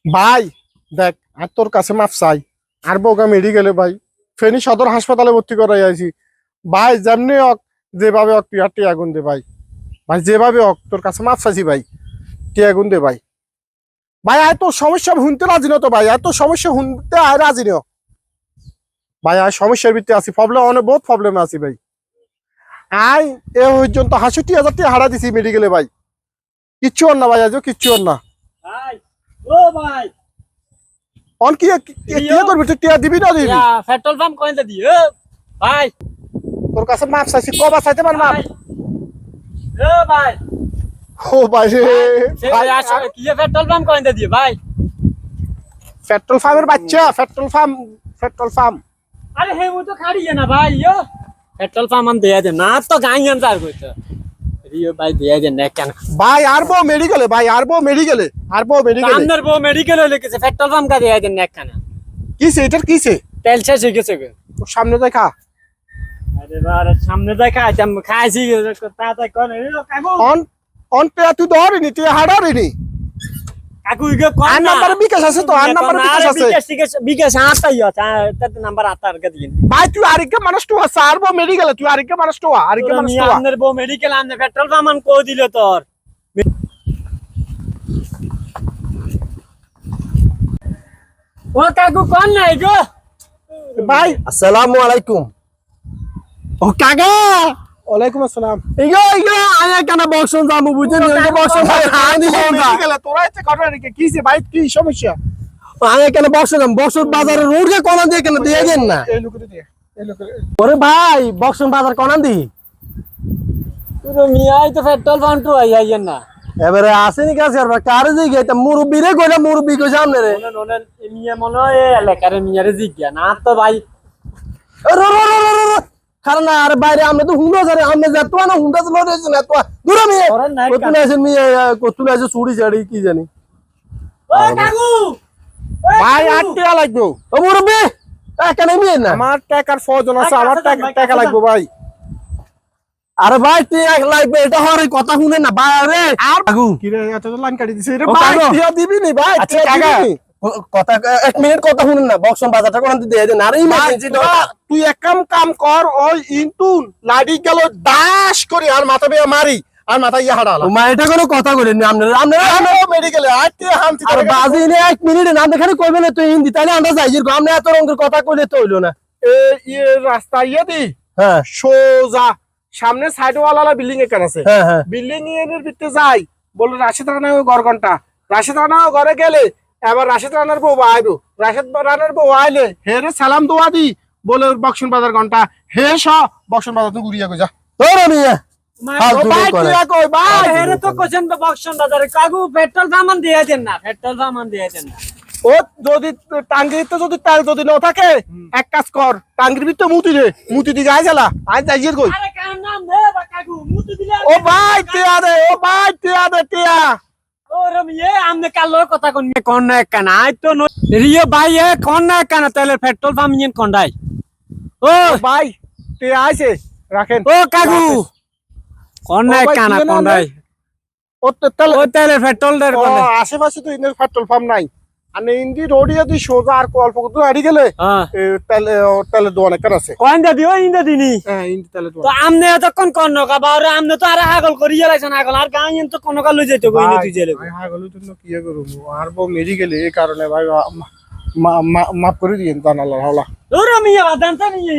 ভাই দেখ আর তোর কাছে মাপ চাই আর বউকা মেডিকেলে ভাই ফেনী সদর হাসপাতালে ভর্তি করাই আছি ভাই যেমনি হোক যেভাবে হোক তুই আর টিয়া গুন দে ভাই ভাই যেভাবে হোক তোর কাছে মাপ চাইছি ভাই টিয়া গুন দে ভাই ভাই আর তোর সমস্যা শুনতে রাজি না তো ভাই আর তোর সমস্যা শুনতে আর রাজি না ভাই আর সমস্যার ভিত্তি আছি প্রবলেম অনেক বহুত প্রবলেমে আছি ভাই আই এ পর্যন্ত ৬৮,০০০ টাকা হারা দিছি মেডিকেলে ভাই কিচ্ছু অন না ভাই আজও কিচ্ছু অন না ভাই ও ভাই অন কি করবি তুই টিয়া দিবি না দিবি পেট্রোল পাম্প কইতে দি ও ভাই তোর কাছে মাপ চাইছি কবা চাইতে পার মাপ ও ভাই ও ভাই রে ভাই আসলে কি পেট্রোল পাম্প কইতে দি ভাই পেট্রোল পাম্পের বাচ্চা পেট্রোল পাম্প আরে হে মু তো খাড়িয়ে না ভাই ইয়ো পেট্রোল পাম্প আন দেয়া দে না তো গাইয়ান যার কইতো রিও ভাই দেয়া দে না কেন ভাই আরবো মেডিকেলে আমনের বউ মেডিকেল লিখেছে পেট্রোল পাম্প কা দেয়া দে না কেন কিসে এটার কিসে তেল শেষ হয়ে গেছে গো তোর সামনে দেখা আরে বারে সামনে দেখা আইতাম খাইছি তাতে কোন রিও কাকু অন অন পে তুই ধরিনি তুই হাড়ারিনি কাকু ইগো কোন আর নাম্বার বিকাশ আছে তো আর নাম্বার বিকাশ আছে বিকাশ আতাই আছে তাতে নাম্বার আতার কে দিন ভাই তুই আরেকটা মানুষ তো আছে আরবো মেডিকেলে তুই আরেকটা মানুষ তো আমনের বউ মেডিকেল আমনে পেট্রোল পাম্প আন কো দিল তোর ও কাকু কোন নাই গো ভাই আসসালামু আলাইকুম। ও কাকা ওয়ালাইকুম আসসালাম ইগো আয়া কেন বক্সন জামু বুঝেন ইগো বক্সন হানি হোগা মেডিকেলে তোরা এতে কথা রেখে কিসে ভাই কি সমস্যা আয়া কেন বক্সন বক্সন বাজারে রোডে কোনা দিয়ে কেন দিয়ে দেন না এই লোকের দিয়ে এই লোকের ওরে ভাই বক্সন বাজার কোনা দি পুরো মিয়াই তো পেট্রোল পাম্প তো আইয়া না এবারে আসেনি কাছে আর কারে যে গেতা মুরব্বি রে কইলা মুরব্বি কই সামনে রে ওনেন ওনেন মিয়া মনে হয় এলাকার মিয়ারে জিজ্ঞা না তো ভাই রো রো রো রো কারণ আর বাইরে আমরা তো হুন্ডা জারে আমরা যাতো না হুন্ডা তো লড়েছে না তো দূর আমি ওরে নাই কতুন আছে মি কতুন আছে চুড়ি জাড়ি কি জানি ও কাকু ভাই 8 টাকা লাগবে ও মুরব্বি কেন মি না আমার টাকার প্রয়োজন আছে আমার টাকা লাগবে ভাই আরে ভাই তুই এক লাগবে এটা হরে কথা শুনে না ভাই আরে আর কাকু কি রে এত তো লাইন কাটি দিছে রে ও ভাই কাকু। টিয়া দিবি নি ভাই আচ্ছা টিয়া কাকা দিবি নি? কথা এক মিনিট কথা শুনুন না বক্সন বাজারটা কোন দিয়ে দেন আর ইমার্জেন্সি দরকার তুই এক কাম কর ওই ইন্টুন লাডি গেল দাশ করে আর মাথা বেয়া মারি আর মাথা ইয়া হাড়ালা ও মা এটা কোনো কথা কইলেন না আপনারা আপনারা মেডিকেলে আইতে হামতি আর বাজি নে এক মিনিট না দেখানে কইবেন না তুই হিন্দি তাইলে আমরা যাই যে আমরা এত রঙের কথা কইলে তো হইলো না এ ইয়ে রাস্তা ইয়ে দি হ্যাঁ সোজা সামনে সাইড ওয়ালা বিল্ডিং এখান আছে হ্যাঁ হ্যাঁ বিল্ডিং এর ভিতরে যাই বলে রাশেদ রানা ঘর ঘন্টা রাশেদ রানা ঘরে গেলে এবার রাশেদ রানার বউ আইবো রাশেদ রানার বউ আইলে হেরে সালাম দোয়া দি বলে বক্সন বাজার ঘন্টা হে স বক্সন বাজার তো ঘুরিয়া গো যা তোর মিয়া ও ভাই তুই কই ভাই হেরে তো কোছেন বক্সন বাজারে কাকু পেট্রোল পাম্প আন দিয়ে দেন না পেট্রোল পাম্প আন দিয়ে দেন না ও যদি টাঙ্গিতে যদি তেল যদি না থাকে এক কাজ কর টাঙ্গির ভিতরে মুতি দি গায়ে জ্বালা আজ যাইয়ের কই আরে কার নাম দে কাকু মুতি দিলে ও ভাই টিয়া দে ও ভাই টিয়া দে টিয়া ও রমিয়ে আমনে কালো কথা কোন না কানা আই তো রিও ভাই এ কোন না কানা তাহলে পেট্রোল পাম্প ইন কোনডাই ও ভাই টিয়া আইছে রাখেন ও কাকু কোন না ও ভাই, কানা কি জানো কোনডাই ও তো তেল ও তাহলে পেট্রোল দের ও, কোনডাই আশেপাশে তো ইন্ডিয়ার পেট্রোল পাম্প নাই আর ইন্ডি রোডিয়া তুই সোজা আর অল্প কত হারিয়ে গেলে হ্যাঁ তেলের দোকান একটা আছে কোন দে দিও ইন্দা দিনি হ্যাঁ ইন্ডি তেলের তো দোকান আমনে এতক্ষণ কোন নকা বারে আমনে তো আরে হাগল করিয়া লাইছেন হাগল আর গাঁয়েন তো কোন কাল যেতে কইনি তুই জেলে ভাই হাগলের জন্য কি করব আর বউ মেরি গেলে এই কারণে ভাই মাফ করে দিয়েন জানালা হাওলা ও রমিয়ে বাদান তো নিয়ে